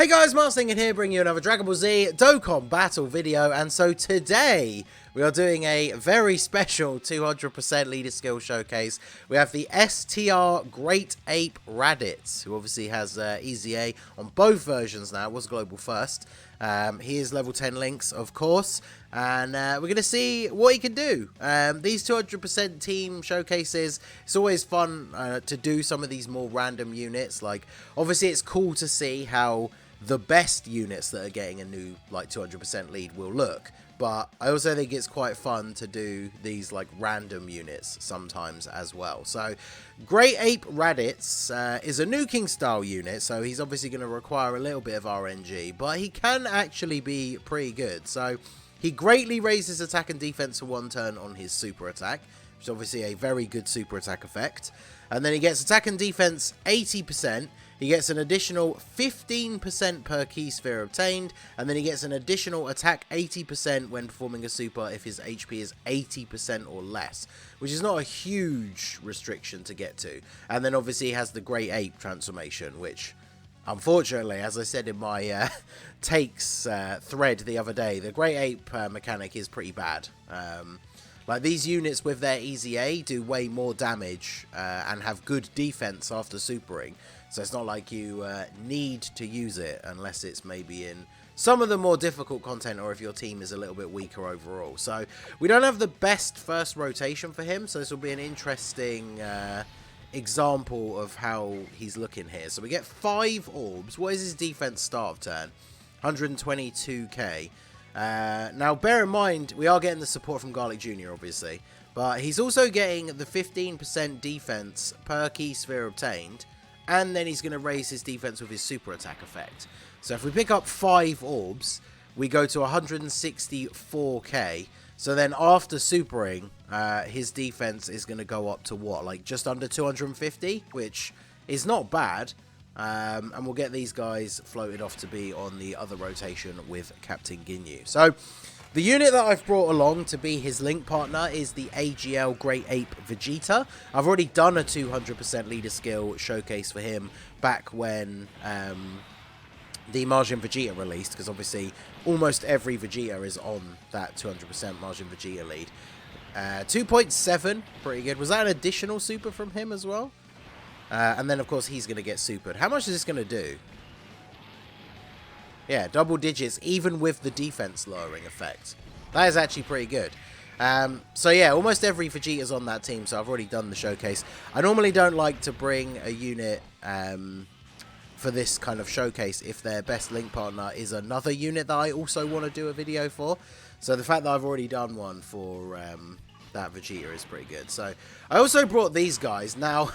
Hey guys, Marsling here, bringing you another Dragon Ball Z Dokkan battle video, and so today we are doing a very special 200% leader skill showcase. We have the STR Great Ape Raditz, who obviously has Easy A on both versions now. It was global first. He is level 10 links, of course, and we're going to see what he can do. These 200% team showcases, it's always fun to do some of these more random units. Like, obviously it's cool to see how the best units that are getting a new like 200% lead will look, but I also think it's quite fun to do these like random units sometimes as well. So Great Ape Raditz is a Nuking style unit, so he's obviously going to require a little bit of RNG, but he can actually be pretty good. So he greatly raises attack and defense for one turn on his super attack, which is obviously a very good super attack effect. And then he gets attack and defense 80%. He gets an additional 15% per key sphere obtained, and then he gets an additional attack 80% when performing a super if his HP is 80% or less, which is not a huge restriction to get to. And then obviously he has the Great Ape transformation, which unfortunately, as I said in my takes thread the other day, the Great Ape mechanic is pretty bad. Like, these units with their Easy A do way more damage and have good defense after supering. So it's not like you need to use it unless it's maybe in some of the more difficult content or if your team is a little bit weaker overall. So we don't have the best first rotation for him, so this will be an interesting example of how he's looking here. So we get 5 orbs. What is his defense start of turn? 122k. Now, bear in mind, we are getting the support from Garlic Jr., obviously, but he's also getting the 15% defense per key sphere obtained, and then he's going to raise his defense with his super attack effect. So if we pick up 5 orbs, we go to 164k. So then after supering, his defense is going to go up to what, like just under 250, which is not bad. And we'll get these guys floated off to be on the other rotation with Captain Ginyu. So the unit that I've brought along to be his link partner is the AGL Great Ape Vegeta. I've already done a 200% leader skill showcase for him back when the Majin Vegeta released, because obviously almost every Vegeta is on that 200% Majin Vegeta lead. 2.7, pretty good. Was that an additional super from him as well? And then, of course, he's going to get supered. How much is this going to do? Yeah, double digits, even with the defense lowering effect. That is actually pretty good. So, yeah, almost every Vegeta's on that team, so I've already done the showcase. I normally don't like to bring a unit for this kind of showcase if their best link partner is another unit that I also want to do a video for. So the fact that I've already done one for that Vegeta is pretty good. So I also brought these guys. Now,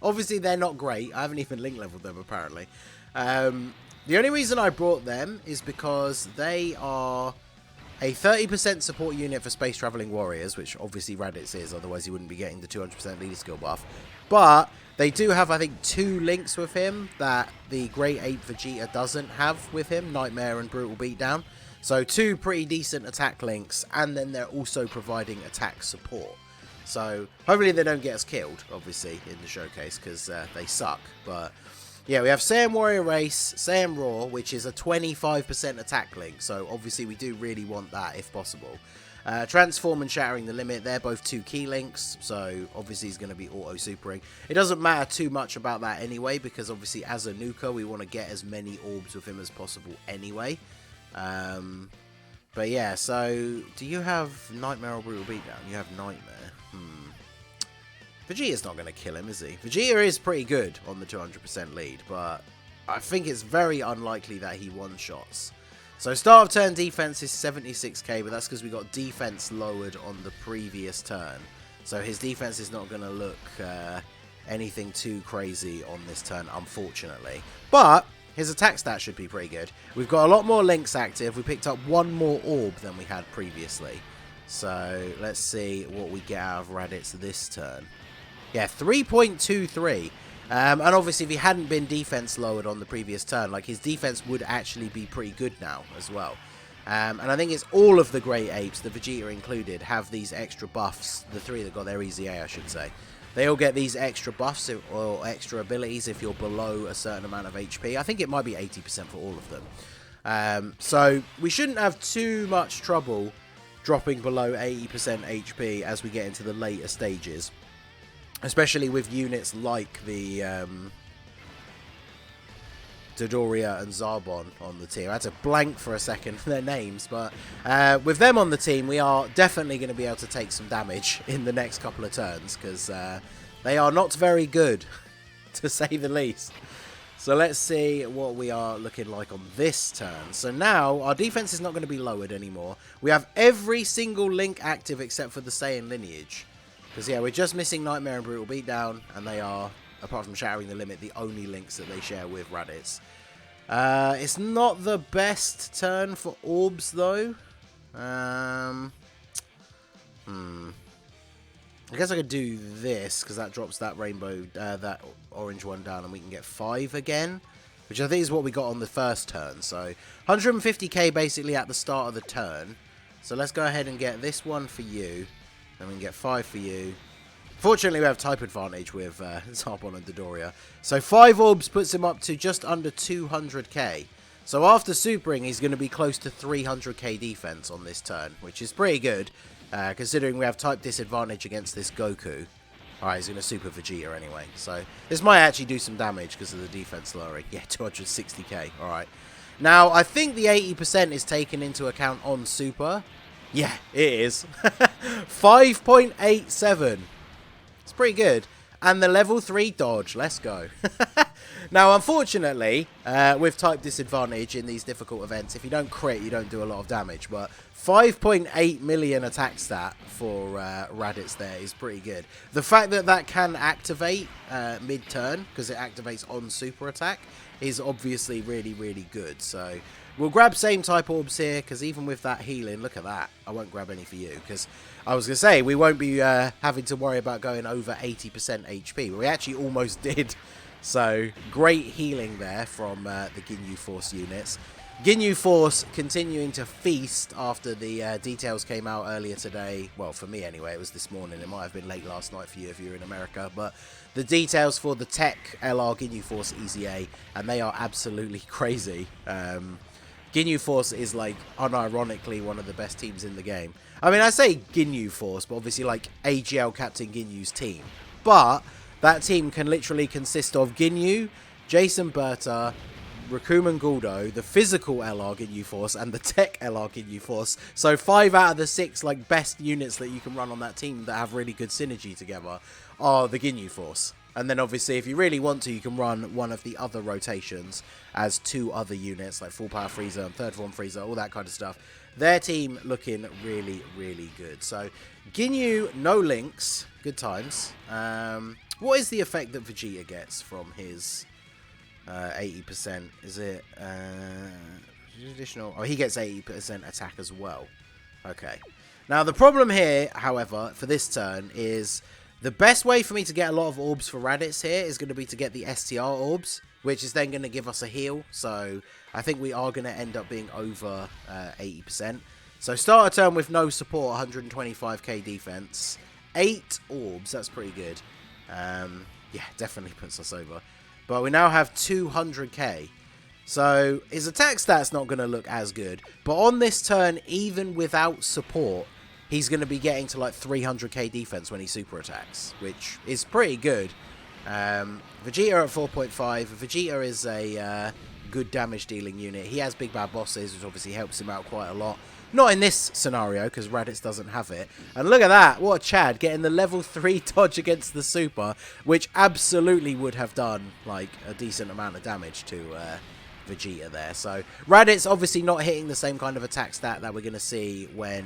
obviously, they're not great. I haven't even link leveled them, apparently. The only reason I brought them is because they are a 30% support unit for Space Traveling Warriors, which obviously Raditz is, otherwise he wouldn't be getting the 200% leader skill buff. But they do have, I think, 2 links with him that the Great Ape Vegeta doesn't have with him, Nightmare and Brutal Beatdown. So 2 pretty decent attack links, and then they're also providing attack support. So hopefully they don't get us killed, obviously, in the showcase, because they suck. But yeah, we have Saiyan Warrior Race, Saiyan Raw, which is a 25% attack link. So obviously we do really want that if possible. Transform and Shattering the Limit, they're both 2 key links. So obviously he's going to be auto-supering. It doesn't matter too much about that anyway, because obviously as a nuker, we want to get as many orbs with him as possible anyway. But yeah, so do you have Nightmare or Brutal Beatdown? You have Nightmare. Vegeta's not going to kill him, is he? Vegeta is pretty good on the 200% lead, but I think it's very unlikely that he one-shots. So start of turn defense is 76k, but that's because we got defense lowered on the previous turn. So his defense is not going to look anything too crazy on this turn, unfortunately. But his attack stat should be pretty good. We've got a lot more links active. We picked up 1 more orb than we had previously. So let's see what we get out of Raditz this turn. Yeah, 3.23. And obviously, if he hadn't been defense lowered on the previous turn, like, his defense would actually be pretty good now as well. And I think it's all of the Great Apes, the Vegeta included, have these extra buffs. The 3 that got their Easy A, I should say. they all get these extra buffs or extra abilities if you're below a certain amount of HP. I think it might be 80% for all of them. So we shouldn't have too much trouble dropping below 80% HP as we get into the later stages. Especially with units like the Dodoria and Zarbon on the team. I had to blank for a second their names, but with them on the team, we are definitely going to be able to take some damage in the next couple of turns, because they are not very good, to say the least. So let's see what we are looking like on this turn. So now, our defense is not going to be lowered anymore. We have every single link active except for the Saiyan lineage. Because, yeah, we're just missing Nightmare and Brutal Beatdown, and they are, apart from Shattering the Limit, the only links that they share with Raditz. It's not the best turn for orbs, though. I guess I could do this, because that drops that rainbow, that orange one down, and we can get 5 again, which I think is what we got on the first turn. So 150k basically at the start of the turn. So let's go ahead and get this one for you. Then we can get 5 for you. Fortunately, we have type advantage with Zarbon and Dodoria. So 5 orbs puts him up to just under 200k. So after supering, he's going to be close to 300k defense on this turn, which is pretty good, considering we have type disadvantage against this Goku. Alright, he's going to super Vegeta anyway. So this might actually do some damage because of the defense lowering. Yeah, 260k. Alright. Now, I think the 80% is taken into account on super. Yeah, it is. 5.87. It's pretty good. And the level 3 dodge. Let's go. Now, unfortunately, with type disadvantage in these difficult events, if you don't crit, you don't do a lot of damage. But 5.8 million attack stat for Raditz there is pretty good. The fact that that can activate mid-turn, because it activates on super attack, is obviously really, really good. So we'll grab same type orbs here, because even with that healing, look at that. I won't grab any for you, because I was going to say, we won't be having to worry about going over 80% HP, but we actually almost did. So great healing there from the Ginyu Force units. Ginyu Force continuing to feast after the details came out earlier today. Well, for me anyway, it was this morning. It might have been late last night for you if you're in America. But the details for the Tech LR Ginyu Force EZA, and they are absolutely crazy. Ginyu Force is, like, unironically one of the best teams in the game. I mean, I say Ginyu Force, but obviously, like, AGL Captain Ginyu's team. But that team can literally consist of Ginyu, Jason Berta, Rikuman Guldo, the physical LR Ginyu Force, and the Tech LR Ginyu Force. So 5 out of the 6 like best units that you can run on that team that have really good synergy together are the Ginyu Force. And then obviously if you really want to, you can run one of the other rotations as 2 other units like Full Power Frieza and Third Form Frieza, all that kind of stuff. Their team looking really, really good. So Ginyu, no links, good times. What is the effect that Vegeta gets from his 80%? Is it additional? Oh, he gets 80% attack as well. Okay. Now the problem here, however, for this turn is the best way for me to get a lot of orbs for Raditz here is going to be to get the STR orbs, which is then going to give us a heal. So I think we are going to end up being over 80%. So start a turn with no support, 125k defense, 8 orbs. That's pretty good. Yeah, definitely puts us over. But we now have 200k. So his attack stat's not going to look as good. But on this turn, even without support, he's going to be getting to like 300k defense when he super attacks, which is pretty good. Vegeta at 4.5. Vegeta is a good damage dealing unit. He has big bad bosses, which obviously helps him out quite a lot. Not in this scenario, because Raditz doesn't have it. And look at that. What a Chad. Getting the level 3 dodge against the super, which absolutely would have done, like, a decent amount of damage to Vegeta there. So, Raditz obviously not hitting the same kind of attack stat that we're going to see when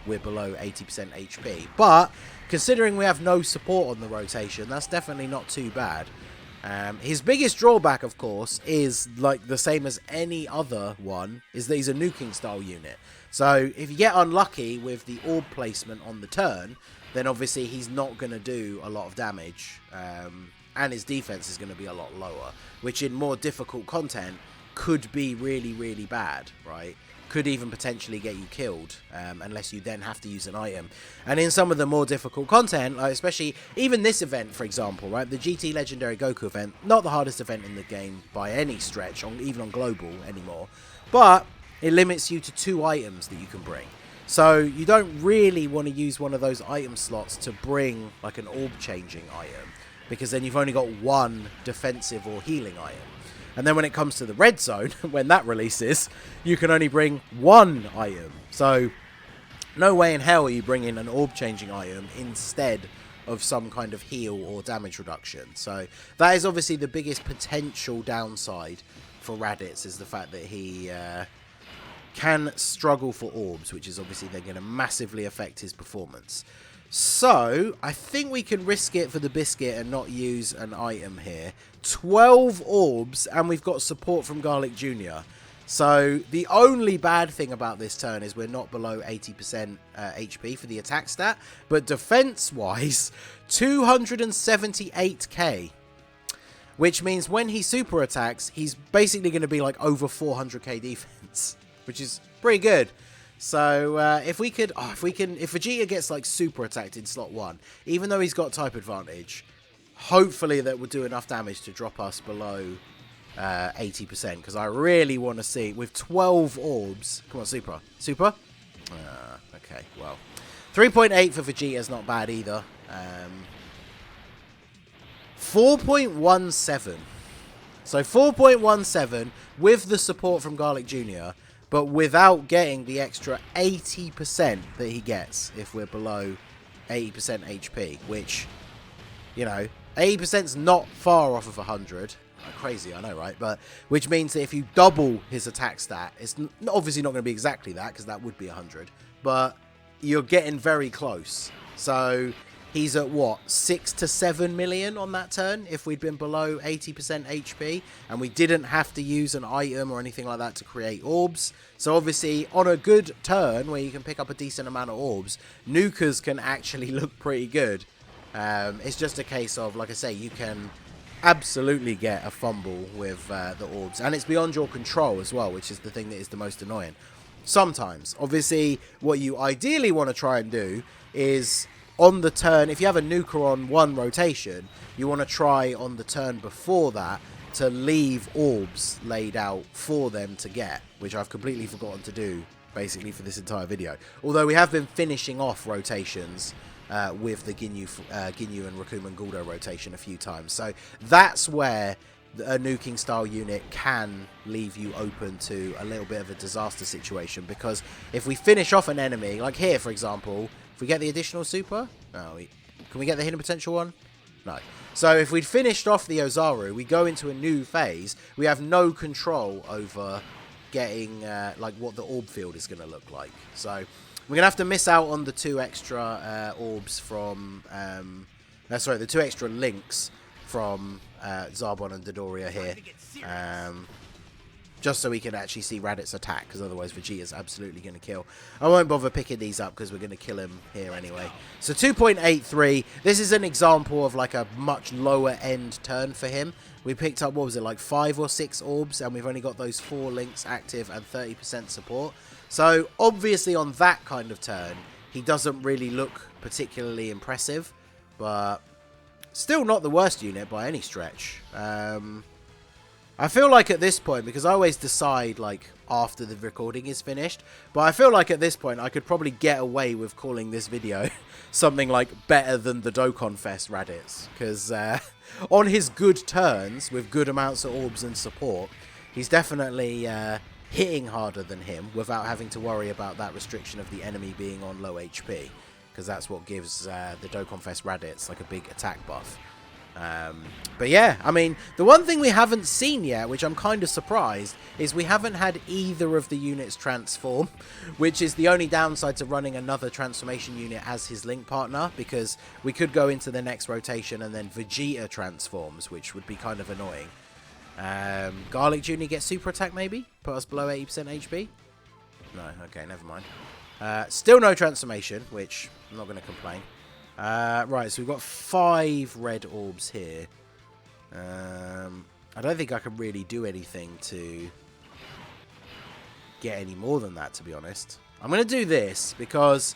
we're below 80% HP. But, considering we have no support on the rotation, that's definitely not too bad. His biggest drawback, of course, is, like, the same as any other one, is that he's a Nuking style unit. So, if you get unlucky with the orb placement on the turn, then obviously he's not going to do a lot of damage, and his defense is going to be a lot lower, which in more difficult content could be really, really bad, right? could even potentially get you killed, unless you then have to use an item. And in some of the more difficult content, like especially even this event, for example, right, the GT Legendary Goku event, not the hardest event in the game by any stretch, even on global anymore, but it limits you to 2 items that you can bring. So you don't really want to use one of those item slots to bring like an orb changing item, because then you've only got 1 defensive or healing item. And then when it comes to the red zone, when that releases, you can only bring 1 item. So no way in hell are you bringing an orb changing item instead of some kind of heal or damage reduction. So that is obviously the biggest potential downside for Raditz, is the fact that he can struggle for orbs, which is obviously then going to massively affect his performance. So I think we can risk it for the biscuit and not use an item here. 12 orbs, and we've got support from Garlic Jr. So the only bad thing about this turn is we're not below 80% HP for the attack stat, but defense-wise, 278k. Which means when he super attacks, he's basically going to be like over 400k defense, which is pretty good. So if Vegeta gets like super attacked in slot 1, even though he's got type advantage, hopefully that will do enough damage to drop us below 80%. Because I really want to see, with 12 orbs, come on, super. Okay, well, 3.8 for Vegeta is not bad either. 4.17. So 4.17 with the support from Garlic Jr., but without getting the extra 80% that he gets if we're below 80% HP, which, you know, 80%'s not far off of 100. Crazy, I know, right? But which means that if you double his attack stat, it's obviously not going to be exactly that, because that would be 100, but you're getting very close. So he's at, what, 6 to 7 million on that turn if we'd been below 80% HP, and we didn't have to use an item or anything like that to create orbs. So obviously, on a good turn where you can pick up a decent amount of orbs, Nukers can actually look pretty good. It's just a case of, like I say, you can absolutely get a fumble with the orbs, and it's beyond your control as well, which is the thing that is the most annoying. Sometimes, obviously, what you ideally want to try and do is, on the turn, if you have a nuker on 1 rotation, you want to try on the turn before that to leave orbs laid out for them to get, which I've completely forgotten to do, basically, for this entire video. Although we have been finishing off rotations with the Ginyu and Rikuman Guldo rotation a few times. So that's where a nuking style unit can leave you open to a little bit of a disaster situation, because if we finish off an enemy, like here, for example, if we get the additional super, can we get the hidden potential one? No. So if we'd finished off the Ozaru, we go into a new phase, we have no control over getting like what the orb field is going to look like. So we're going to have to miss out on the 2 extra orbs from, the 2 extra links from Zarbon and Dodoria here, just so we can actually see Raditz attack, because otherwise Vegeta's absolutely going to kill. I won't bother picking these up because we're going to kill him here anyway. So 2.83, this is an example of like a much lower end turn for him. We picked up, what was it, like 5 or 6 orbs, and we've only got those 4 links active and 30% support. So obviously on that kind of turn, he doesn't really look particularly impressive, but still not the worst unit by any stretch. I feel like at this point, because I always decide like after the recording is finished, but I feel like at this point I could probably get away with calling this video something like better than the Dokkan Fest Raditz, because on his good turns with good amounts of orbs and support, he's definitely hitting harder than him without having to worry about that restriction of the enemy being on low HP, because that's what gives the Dokkan Fest Raditz like a big attack buff. But yeah, I mean, the one thing we haven't seen yet, which I'm kind of surprised, is we haven't had either of the units transform, which is the only downside to running another transformation unit as his link partner, because we could go into the next rotation and then Vegeta transforms, which would be kind of annoying. Garlic Jr. gets super attack maybe? Put us below 80% HP? No, okay, never mind. Still no transformation, which I'm not going to complain. Right, so we've got 5 red orbs here. I don't think I can really do anything to get any more than that, to be honest. I'm going to do this because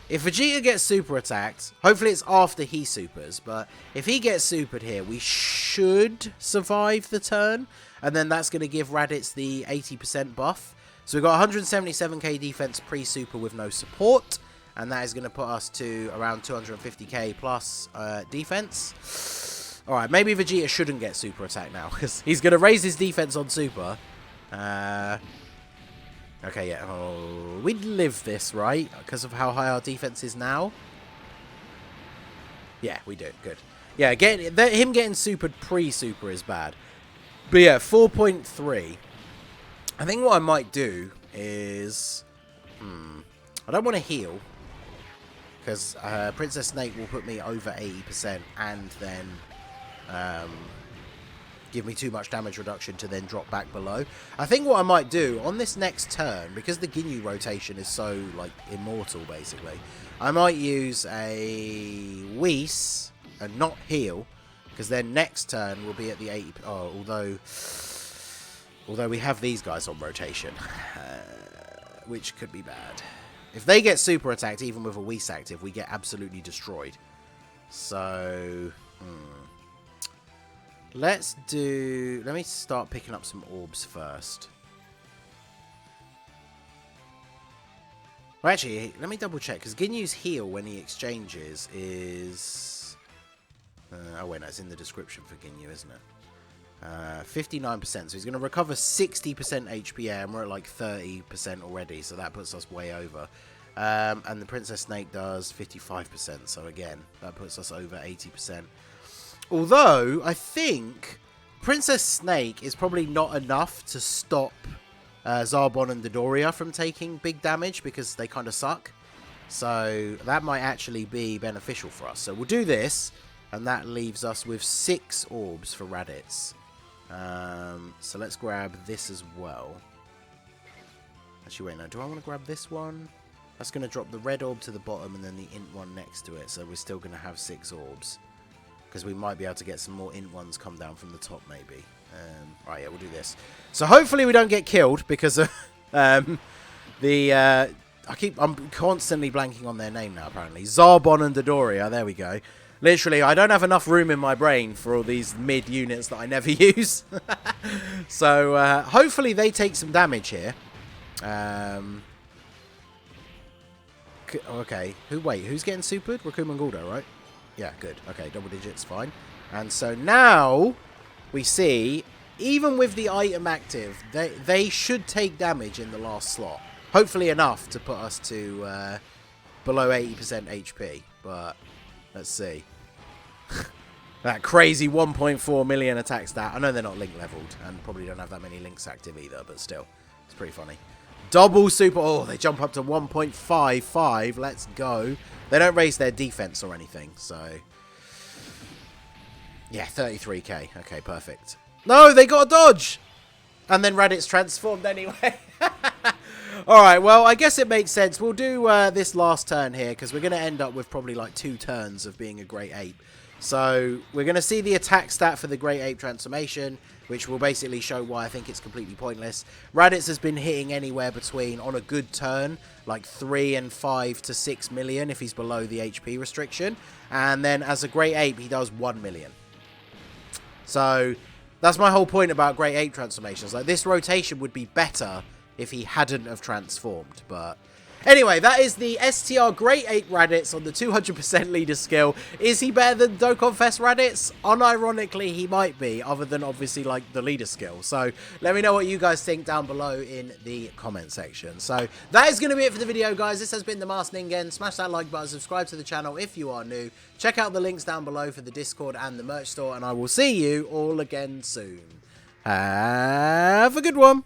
if Vegeta gets super attacked, hopefully it's after he supers, but if he gets supered here, we should survive the turn, and then that's going to give Raditz the 80% buff. So we've got 177k defense pre-super with no support, and that is going to put us to around 250k plus defense. Alright, maybe Vegeta shouldn't get super attack now, because he's going to raise his defense on super. Okay, yeah. Oh, we'd live this, right? Because of how high our defense is now. Yeah, we do. Good. Yeah, him getting supered pre-super is bad. But yeah, 4.3. I think what I might do is... I don't want to heal. Because Princess Snake will put me over 80% and then... give me too much damage reduction to then drop back below. I think what I might do on this next turn, because the Ginyu rotation is so, like, immortal, basically, I might use a Whis and not heal, because then next turn will be at the 80... Oh, although we have these guys on rotation, which could be bad. If they get super attacked, even with a Whis active, we get absolutely destroyed. So... Let me start picking up some orbs first. Well, actually, let me double check, because Ginyu's heal when he exchanges is... oh, wait, no, it's in the description for Ginyu, isn't it? 59%, so he's going to recover 60% HP, and we're at like 30% already, so that puts us way over. And the Princess Snake does 55%, so again, that puts us over 80%. Although, I think Princess Snake is probably not enough to stop Zarbon and Dodoria from taking big damage because they kind of suck. So that might actually be beneficial for us. So we'll do this, and that leaves us with 6 orbs for Raditz. So let's grab this as well. Actually, wait, no, do I want to grab this one? That's going to drop the red orb to the bottom and then the int one next to it. So we're still going to have 6 orbs. Because we might be able to get some more int ones come down from the top, maybe. Right, yeah, we'll do this. So hopefully we don't get killed because of I'm constantly blanking on their name now, apparently. Zarbon and Dodoria, there we go. Literally, I don't have enough room in my brain for all these mid units that I never use. So hopefully they take some damage here. Okay, who's getting supered? Raccoon and Guldo, right? Yeah, good. Okay, double digits, fine. And so now we see, even with the item active, they should take damage in the last slot. Hopefully enough to put us to below 80% HP. But let's see. That crazy 1.4 million attack stat. I know they're not link leveled and probably don't have that many links active either, but still, it's pretty funny. Double super. Oh, they jump up to 1.55. Let's go. They don't raise their defense or anything, so... Yeah, 33k. Okay, perfect. No, they got a dodge! And then Raditz transformed anyway. Alright, well, I guess it makes sense. We'll do this last turn here, because we're going to end up with probably like 2 turns of being a Great Ape. So, we're going to see the attack stat for the Great Ape transformation, which will basically show why I think it's completely pointless. Raditz has been hitting anywhere between, on a good turn, like 3 and 5 to 6 million if he's below the HP restriction. And then as a Great Ape, he does 1 million. So, that's my whole point about Great Ape transformations. Like, this rotation would be better if he hadn't have transformed, but... Anyway, that is the STR Great Ape Raditz on the 200% leader skill. Is he better than Dokkan Fest Raditz? Unironically, he might be, other than obviously like the leader skill. So let me know what you guys think down below in the comment section. So that is going to be it for the video, guys. This has been the Masked Ningen. Smash that like button, subscribe to the channel if you are new. Check out the links down below for the Discord and the merch store, and I will see you all again soon. Have a good one.